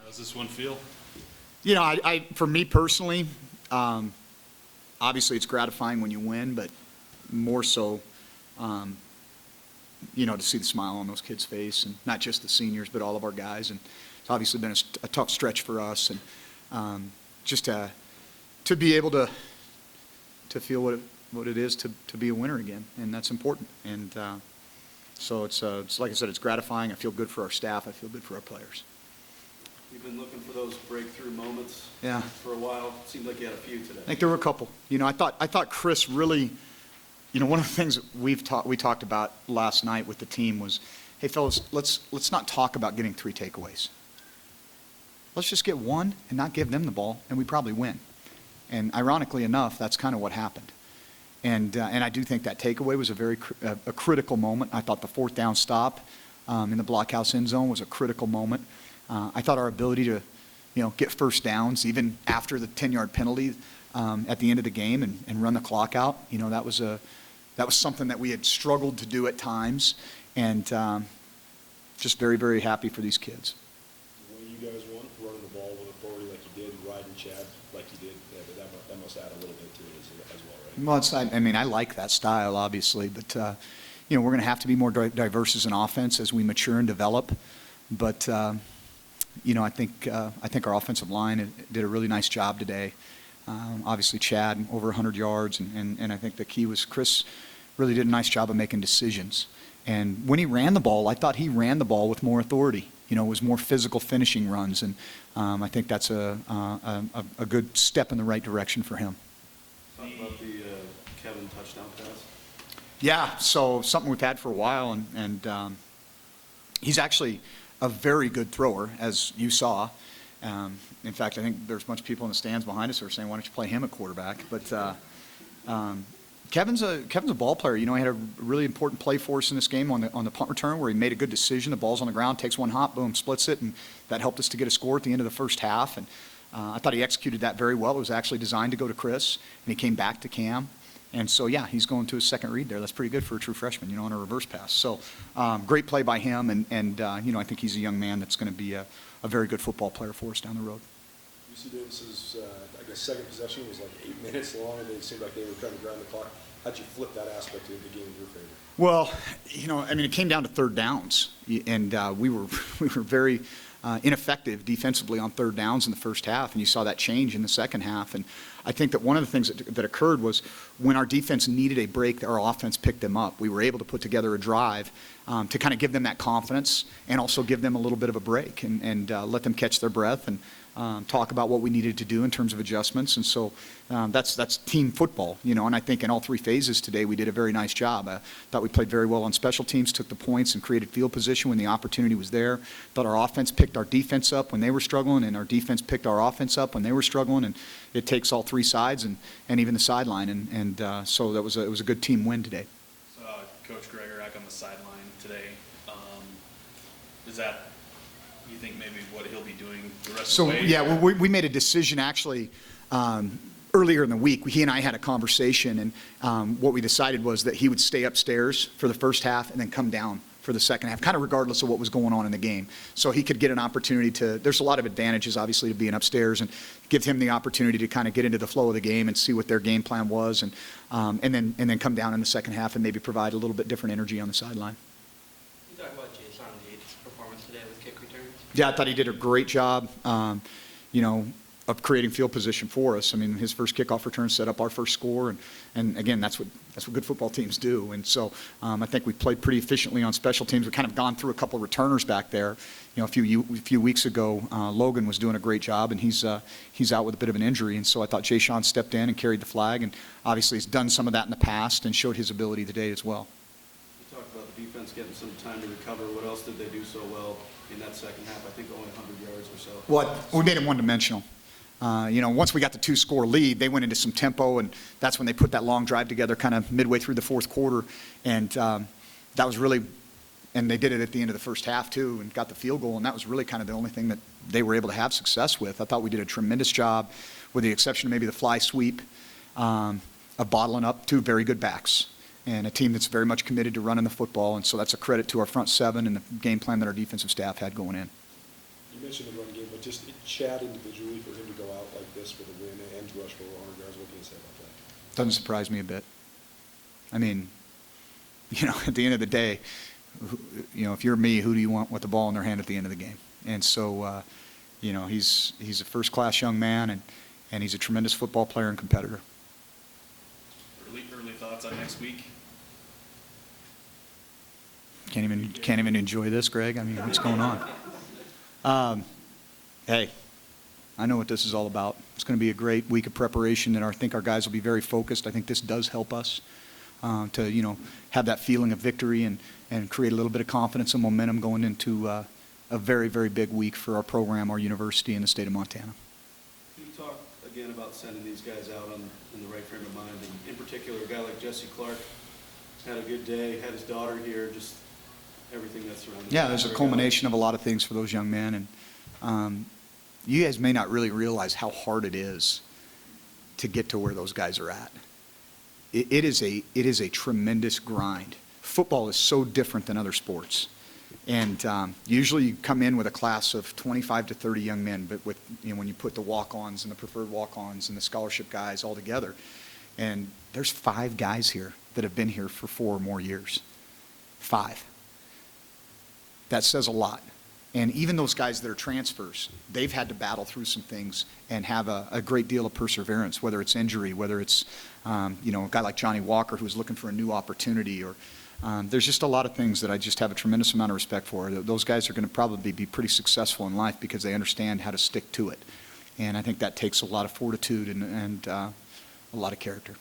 How's this one feel? You know, for me personally, obviously it's gratifying when you win, but more so, you know, to see the smile on those kids' face, and not just the seniors, but all of our guys. And it's obviously been a tough stretch for us, and just to be able to feel what it is to be a winner again, and that's important. And so it's like I said, it's gratifying. I feel good for our staff. I feel good for our players. You've been looking for those breakthrough moments Yeah. for a while. Seems like you had a few today. I think there were a couple. You know, I thought Chris really, you know, one of the things that we talked about last night with the team was, hey fellas, let's not talk about getting 3 takeaways. Let's just get 1 and not give them the ball, and we probably win. And ironically enough, that's kind of what happened. And I do think that takeaway was a critical moment. I thought the 4th down stop in the blockhouse end zone was a critical moment. I thought our ability to, you know, get first downs even after the 10-yard penalty at the end of the game and run the clock out, you know, that was something that we had struggled to do at times, and just very, very happy for these kids. The way you guys won, running the ball with authority like you did, riding Chad like you did, that must add a little bit to it as well, right? Well, I mean, I like that style, obviously, but, you know, we're going to have to be more diverse as an offense as we mature and develop. But, you know, I think our offensive line did a really nice job today. Obviously, Chad, over 100 yards, and I think the key was Chris really did a nice job of making decisions. And when he ran the ball, I thought he ran the ball with more authority. You know, it was more physical finishing runs, and I think that's a good step in the right direction for him. Talk about the Kevin touchdown pass. Yeah, so something we've had for a while, and he's actually a very good thrower, as you saw. In fact, I think there's a bunch of people in the stands behind us who are saying, why don't you play him at quarterback? But Kevin's a ball player. You know, he had a really important play for us in this game on the punt return where he made a good decision. The ball's on the ground, takes one hop, boom, splits it, and that helped us to get a score at the end of the first half. And I thought he executed that very well. It was actually designed to go to Chris, and he came back to Cam. And so, yeah, he's going to his second read there. That's pretty good for a true freshman, you know, on a reverse pass. So great play by him, and you know, I think he's a young man that's going to be a very good football player for us down the road. UC Davis's, I guess, second possession was like 8 minutes long, and it seemed like they were trying to grind the clock. How'd you flip that aspect of the game in your favor? Well, you know, I mean, it came down to third downs, and we were very ineffective defensively on third downs in the first half, and you saw that change in the second half. And I think that one of the things that occurred was when our defense needed a break, our offense picked them up. We were able to put together a drive to kind of give them that confidence and also give them a little bit of a break and let them catch their breath and talk about what we needed to do in terms of adjustments. And so that's team football, you know, and I think in all 3 phases today we did a very nice job. I thought we played very well on special teams, took the points and created field position when the opportunity was there. Thought our offense picked our defense up when they were struggling, and our defense picked our offense up when they were struggling, and it takes all 3 sides and even the sideline, and so it was a good team win today. So, Coach Gregorak on the sideline today, is that, you think maybe what he'll be doing the rest of the way? So, yeah, we made a decision actually earlier in the week. He and I had a conversation, and what we decided was that he would stay upstairs for the first half and then come down for the second half, kind of regardless of what was going on in the game. So he could get an opportunity to, there's a lot of advantages obviously to being upstairs, and give him the opportunity to kind of get into the flow of the game and see what their game plan was, and then come down in the second half and maybe provide a little bit different energy on the sideline. Can you talk about Jason Yates' performance today with kick returns? Yeah, I thought he did a great job, you know, of creating field position for us. I mean, his first kickoff return set up our first score, and again, that's what good football teams do. And so I think we played pretty efficiently on special teams. We've kind of gone through a couple of returners back there. You know, a few weeks ago, Logan was doing a great job, and he's out with a bit of an injury. And so I thought Jay Sean stepped in and carried the flag, and obviously he's done some of that in the past and showed his ability today as well. You talked about the defense getting some time to recover. What else did they do so well in that second half? I think only 100 yards or so. Well, we made it one-dimensional. You know, once we got the 2-score lead, they went into some tempo, and that's when they put that long drive together kind of midway through the fourth quarter. And that was really, and they did it at the end of the first half too, and got the field goal, and that was really kind of the only thing that they were able to have success with. I thought we did a tremendous job, with the exception of maybe the fly sweep, of bottling up 2 very good backs, and a team that's very much committed to running the football. And so that's a credit to our front 7 and the game plan that our defensive staff had going in. You mentioned the run game, but just Chad individually, for him to go out like this with a win and to rush for 100 yards, what can you say about that? Doesn't surprise me a bit. I mean, at the end of the day, if you're me, who do you want with the ball in their hand at the end of the game? And so, he's a first-class young man, and he's a tremendous football player and competitor. Early thoughts on next week? Can't even enjoy this, Greg. I mean, what's going on? Hey, I know what this is all about. It's going to be a great week of preparation, and I think our guys will be very focused. I think this does help us to have that feeling of victory and create a little bit of confidence and momentum going into a very, very big week for our program, our university, and the state of Montana. Can you talk again about sending these guys out in the right frame of mind? And in particular, a guy like Jesse Clark had a good day, had his daughter here, just everything that's surrounding. Yeah, there's a culmination of a lot of things for those young men, and you guys may not really realize how hard it is to get to where those guys are at. It is a tremendous grind. Football is so different than other sports. And usually you come in with a class of 25 to 30 young men, but when you put the walk-ons and the preferred walk-ons and the scholarship guys all together, and there's 5 guys here that have been here for 4 or more years. 5. That says a lot. And even those guys that are transfers, they've had to battle through some things and have a great deal of perseverance, whether it's injury, whether it's a guy like Johnny Walker who's looking for a new opportunity, or there's just a lot of things that I just have a tremendous amount of respect for. Those guys are going to probably be pretty successful in life because they understand how to stick to it. And I think that takes a lot of fortitude and a lot of character.